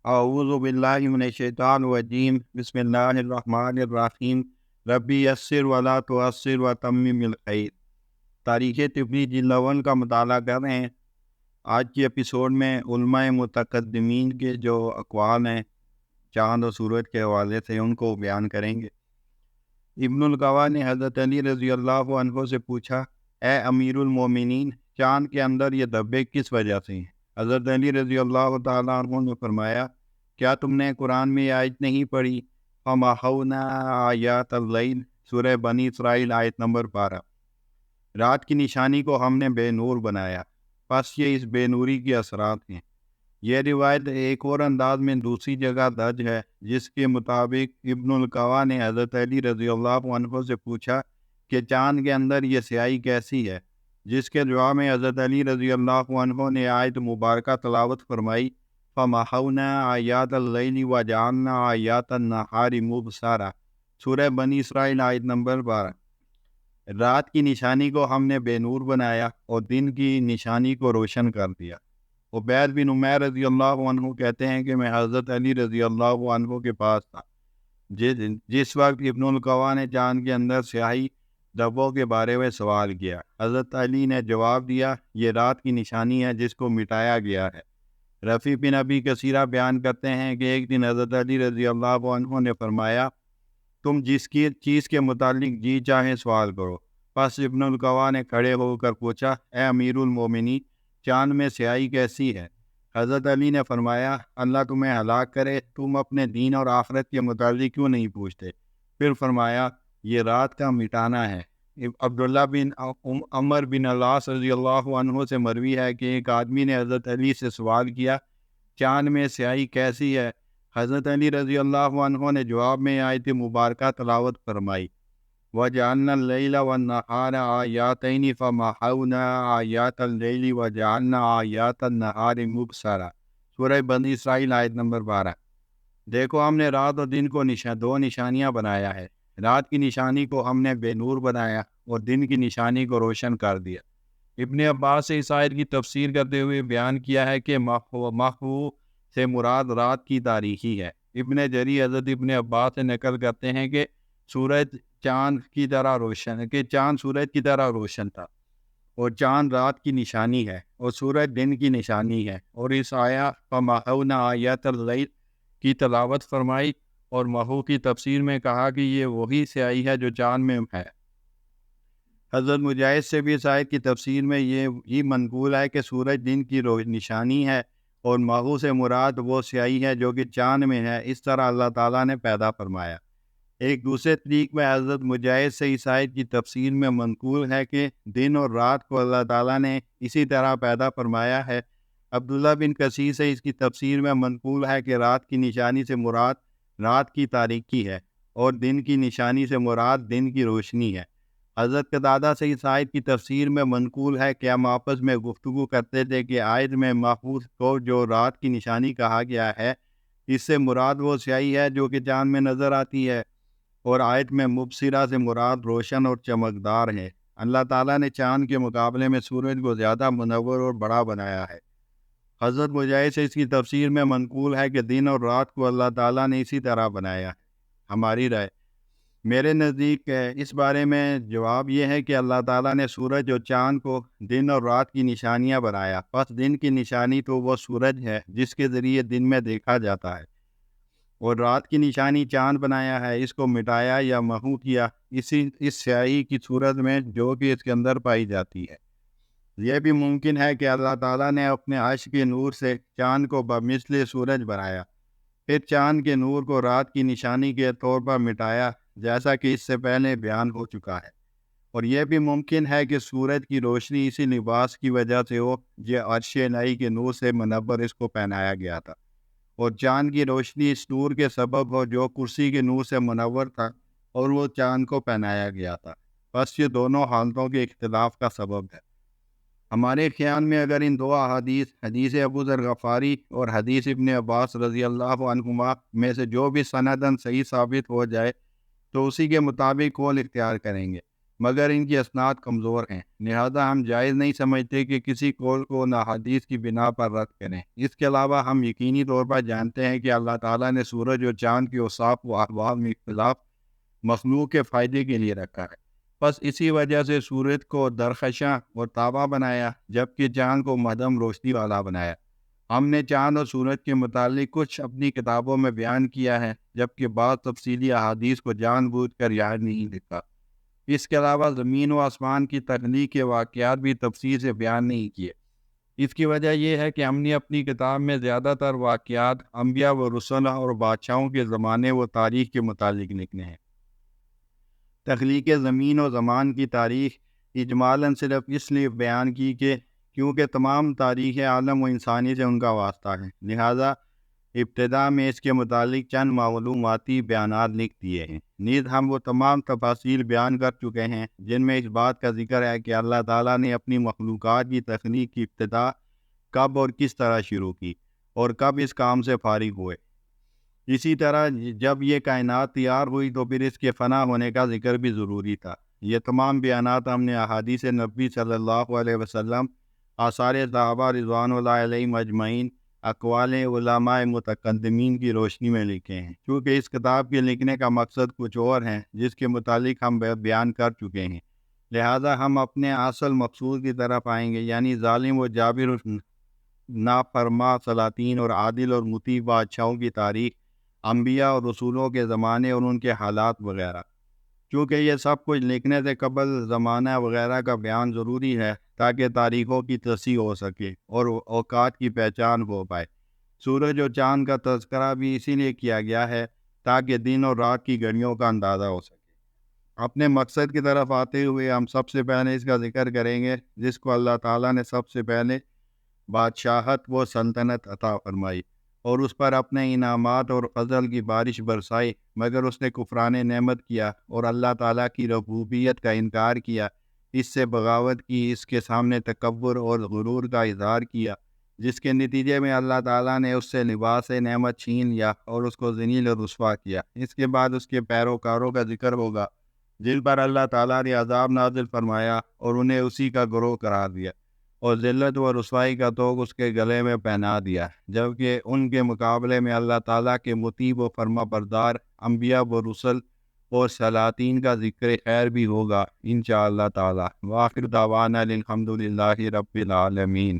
اعوذ باللہ من الشیطان الرجیم بسم اللہ الرحمن الرحیم ربی یسر ولا تعسر وتمم الخیر۔ تاریخ طبی جلد اول کا مطالعہ کر رہے ہیں۔ آج کے ایپیسوڈ میں علماء متقدمین کے جو اقوال ہیں چاند و سورج کے حوالے سے ان کو بیان کریں گے۔ ابن القوا نے حضرت علی رضی اللہ عنہ سے پوچھا، اے امیر المومنین، چاند کے اندر یہ دھبے کس وجہ سے ہیں؟ حضرت علی رضی اللہ تعالیٰ عنہ نے فرمایا، کیا تم نے قرآن میں یہ آیت نہیں پڑھی؟ فَمَحَوْنَا آیَاتَ اللیل، سورہ بنی اسرائیل آیت نمبر 12۔ رات کی نشانی کو ہم نے بے نور بنایا، پس یہ اس بے نوری کے اثرات ہیں۔ یہ روایت ایک اور انداز میں دوسری جگہ درج ہے، جس کے مطابق ابن القوا نے حضرت علی رضی اللہ عنہ سے پوچھا کہ چاند کے اندر یہ سیاہی کیسی ہے، جس کے جواب میں حضرت علی رضی اللہ عنہ نے آیت مبارکہ تلاوت فرمائی، فَمَحَوْنَا آیَاتَ اللیل وَجَعَلْنَا آیَاتَ النَّہَارِ مُبْصِرَةً، سورہ بنی اسرائیل آیت نمبر 12۔ رات کی نشانی کو ہم نے بے نور بنایا اور دن کی نشانی کو روشن کر دیا۔ عبید بن عمیر رضی اللہ عنہ کہتے ہیں کہ میں حضرت علی رضی اللہ عنہ کے پاس تھا جس وقت ابن القوا نے چاند کے اندر سیاہی دھبوں کے بارے میں سوال کیا۔ حضرت علی نے جواب دیا، یہ رات کی نشانی ہے جس کو مٹایا گیا ہے۔ رفیع بن ابی کثیرہ بیان کرتے ہیں کہ ایک دن حضرت علی رضی اللہ عنہ نے فرمایا، تم جس کی چیز کے متعلق جی چاہیں سوال کرو۔ پس ابن القوا نے کھڑے ہو کر پوچھا، اے امیر المومنین، چاند میں سیاہی کیسی ہے؟ حضرت علی نے فرمایا، اللہ تمہیں ہلاک کرے، تم اپنے دین اور آخرت کے متعلق کیوں نہیں پوچھتے؟ پھر فرمایا، یہ رات کا مٹانا ہے۔ عبداللہ بن عمر بن العاص رضی اللہ عنہ سے مروی ہے کہ ایک آدمی نے حضرت علی سے سوال کیا، چاند میں سیاہی کیسی ہے؟ حضرت علی رضی اللہ عنہ نے جواب میں آیت مبارکہ تلاوت فرمائی، وَجَعَلْنَا اللَّيْلَ وَالنَّهَارَ آیَاتَيْنِ فَمَحَوْنَا آیَاتَ اللَّيْلِ وَجَعَلْنَا آیَاتَ النَّهَارِ مُبْصِرَةً، سورہ بنی اسرائیل آیت نمبر 12۔ دیکھو، ہم نے رات اور دن کو دو نشانیاں بنایا ہے۔ رات کی نشانی کو ہم نے بے نور بنایا اور دن کی نشانی کو روشن کر دیا۔ ابن عباس سے اس آیت کی تفسیر کرتے ہوئے بیان کیا ہے کہ محو سے مراد رات کی تاریکی ہے۔ ابن جری حضرت ابن عباس سے نقل کرتے ہیں کہ چاند سورج کی طرح روشن تھا، اور چاند رات کی نشانی ہے اور سورج دن کی نشانی ہے، اور اس آیا فَمَحَوْنَا آیَاتَ اللیل کی تلاوت فرمائی، اور محو کی تفسیر میں کہا کہ یہ وہی سیاہی ہے جو چاند میں ہے۔ حضرت مجاہد سے بھی اس آیت کی تفسیر میں یہ منقول ہے کہ سورج دن کی نشانی ہے اور محو سے مراد وہ سیاہی ہے جو کہ چاند میں ہے۔ اس طرح اللہ تعالیٰ نے پیدا فرمایا۔ ایک دوسرے طریق میں حضرت مجاہد سے اس آیت کی تفسیر میں منقول ہے کہ دن اور رات کو اللہ تعالیٰ نے اسی طرح پیدا فرمایا ہے۔ عبداللہ بن کثیر سے اس کی تفسیر میں منقول ہے کہ رات کی نشانی سے مراد رات کی تاریکی ہے اور دن کی نشانی سے مراد دن کی روشنی ہے۔ حضرت قتادہ سے اس آیت کی تفسیر میں منقول ہے کہ ہم آپس میں گفتگو کرتے تھے کہ آیت میں محفوظ کو جو رات کی نشانی کہا گیا ہے، اس سے مراد وہ سیاہی ہے جو کہ چاند میں نظر آتی ہے، اور آیت میں مبصرہ سے مراد روشن اور چمکدار ہے۔ اللہ تعالیٰ نے چاند کے مقابلے میں سورج کو زیادہ منور اور بڑا بنایا ہے۔ حضرت مجاہد سے اس کی تفسیر میں منقول ہے کہ دن اور رات کو اللہ تعالیٰ نے اسی طرح بنایا ہے۔ ہماری رائے، میرے نزدیک اس بارے میں جواب یہ ہے کہ اللہ تعالیٰ نے سورج اور چاند کو دن اور رات کی نشانیاں بنایا۔ پس دن کی نشانی تو وہ سورج ہے جس کے ذریعے دن میں دیکھا جاتا ہے، اور رات کی نشانی چاند بنایا ہے، اس کو مٹایا یا محو کیا اس سیاہی کی صورت میں جو کہ اس کے اندر پائی جاتی ہے۔ یہ بھی ممکن ہے کہ اللہ تعالیٰ نے اپنے عرش کے نور سے چاند کو بمثل سورج بنایا، پھر چاند کے نور کو رات کی نشانی کے طور پر مٹایا، جیسا کہ اس سے پہلے بیان ہو چکا ہے۔ اور یہ بھی ممکن ہے کہ سورج کی روشنی اسی لباس کی وجہ سے ہو جو عرش الہی کے نور سے منور اس کو پہنایا گیا تھا، اور چاند کی روشنی اس نور کے سبب ہو جو کرسی کے نور سے منور تھا اور وہ چاند کو پہنایا گیا تھا۔ بس یہ دونوں حالتوں کے اختلاف کا سبب ہے۔ ہمارے خیال میں اگر ان دو احادیث، حدیث ابو ذر غفاری اور حدیث ابن عباس رضی اللہ عنہما میں سے جو بھی سنداً صحیح ثابت ہو جائے تو اسی کے مطابق قول اختیار کریں گے۔ مگر ان کی اسناد کمزور ہیں، لہذا ہم جائز نہیں سمجھتے کہ کسی قول کو نہ حدیث کی بنا پر رد کریں۔ اس کے علاوہ ہم یقینی طور پر جانتے ہیں کہ اللہ تعالیٰ نے سورج اور چاند کی اوصاف و احوال میں اختلاف مخلوق کے فائدے کے لیے رکھا ہے۔ بس اسی وجہ سے سورج کو درخشاں اور تابہ بنایا، جبکہ چاند کو مدھم روشنی والا بنایا۔ ہم نے چاند اور سورج کے متعلق کچھ اپنی کتابوں میں بیان کیا ہے، جبکہ بعض تفصیلی احادیث کو جان بوجھ کر یاد نہیں لکھا۔ اس کے علاوہ زمین و آسمان کی تخلیق کے واقعات بھی تفصیل سے بیان نہیں کیے۔ اس کی وجہ یہ ہے کہ ہم نے اپنی کتاب میں زیادہ تر واقعات انبیاء و رسول اور بادشاہوں کے زمانے و تاریخ کے متعلق لکھنے ہیں۔ تخلیق زمین و زمان کی تاریخ اجمالاً صرف اس لیے بیان کی کہ کیونکہ تمام تاریخ عالم و انسانی سے ان کا واسطہ ہے، لہذا ابتدا میں اس کے متعلق چند معلوماتی بیانات لکھ دیے ہیں۔ نیز ہم وہ تمام تفاصیل بیان کر چکے ہیں جن میں اس بات کا ذکر ہے کہ اللہ تعالیٰ نے اپنی مخلوقات کی تخلیق کی ابتدا کب اور کس طرح شروع کی اور کب اس کام سے فارغ ہوئے۔ اسی طرح جب یہ کائنات تیار ہوئی تو پھر اس کے فنا ہونے کا ذکر بھی ضروری تھا۔ یہ تمام بیانات ہم نے احادیث نبی صلی اللہ علیہ وسلم، آثار صحابہ رضوان اللہ علیہم اجمعین، اقوال علماء متقدمین کی روشنی میں لکھے ہیں۔ چونکہ اس کتاب کے لکھنے کا مقصد کچھ اور ہے جس کے متعلق ہم بیان کر چکے ہیں، لہذا ہم اپنے اصل مقصود کی طرف آئیں گے، یعنی ظالم و جابر، نافرما سلاطین اور عادل اور مطیع بادشاہوں کی تاریخ، انبیاء اور رسولوں کے زمانے اور ان کے حالات وغیرہ۔ چونکہ یہ سب کچھ لکھنے سے قبل زمانہ وغیرہ کا بیان ضروری ہے تاکہ تاریخوں کی تصحیح ہو سکے اور اوقات کی پہچان ہو پائے۔ سورج اور چاند کا تذکرہ بھی اسی لیے کیا گیا ہے تاکہ دن اور رات کی گھڑیوں کا اندازہ ہو سکے۔ اپنے مقصد کی طرف آتے ہوئے ہم سب سے پہلے اس کا ذکر کریں گے جس کو اللہ تعالیٰ نے سب سے پہلے بادشاہت و سلطنت عطا فرمائی اور اس پر اپنے انعامات اور فضل کی بارش برسائی، مگر اس نے کفران نعمت کیا اور اللہ تعالیٰ کی ربوبیت کا انکار کیا، اس سے بغاوت کی، اس کے سامنے تکبر اور غرور کا اظہار کیا، جس کے نتیجے میں اللہ تعالیٰ نے اس سے لباس نعمت چھین لیا اور اس کو ذلیل اور رسوا کیا۔ اس کے بعد اس کے پیروکاروں کا ذکر ہوگا جن پر اللہ تعالیٰ نے عذاب نازل فرمایا اور انہیں اسی کا گروہ قرار دیا اور ذلت و رسوائی کا توق اس کے گلے میں پہنا دیا، جبکہ ان کے مقابلے میں اللہ تعالیٰ کے مطیع و فرما بردار انبیاء و رسل اور سلاطین کا ذکر خیر بھی ہوگا انشاءاللہ تعالی۔ وآخر دعوانا الحمد للہ رب العالمین۔